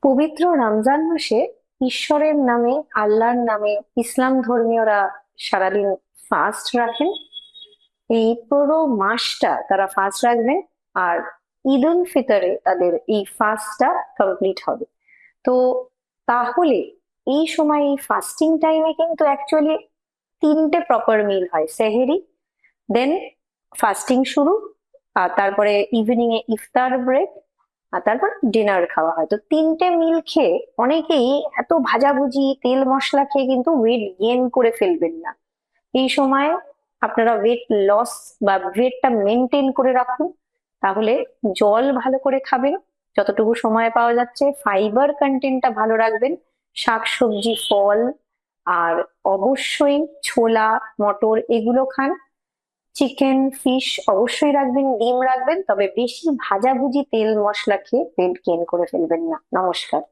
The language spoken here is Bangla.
পবিত্র রমজান মাসে ঈশ্বরের নামে, আল্লাহর নামে ইসলাম ধর্মীয়রা সারাদিন ফাস্ট রাখেন। এই পুরো মাসটা তারা ফাস্ট রাখবেন। আর ঈদ উল ফিতরে তাদের এই ফাস্টটা কমপ্লিট হবে। তো তাহলে এই সময় এই ফাস্টিং টাইমে কিন্তু অ্যাকচুয়ালি তিনটে প্রপার মিল হয়: সেহেরি, দেন ফাস্টিং শুরু, আর তারপরে ইভিনিং এ ইফতার ব্রেক, আর তারপর ডিনার খাওয়া হয়। তো তিনটে মিল খেয়ে অনেকেই এত ভাজাভুজি তেল মশলা খেয়ে কিন্তু ওয়েট গেইন করে ফেলবেন না। এই সময় আপনারা ওয়েট লস বা ওয়েটটা মেনটেন করে রাখুন। তাহলে জল ভালো করে খাবেন যতটুকু সময় পাওয়া যাচ্ছে, ফাইবার কন্টেন্টটা ভালো রাখবেন, শাকসবজি, ফল, আর অবশ্যই ছোলা, মটর এগুলো খান। চিকেন, ফিশ অবশ্যই রাখবেন, ডিম রাখবেন, তবে বেশি ভাজাভুজি তেল মশলা খেয়ে ওয়েট গেইন করে ফেলবেন না। নমস্কার।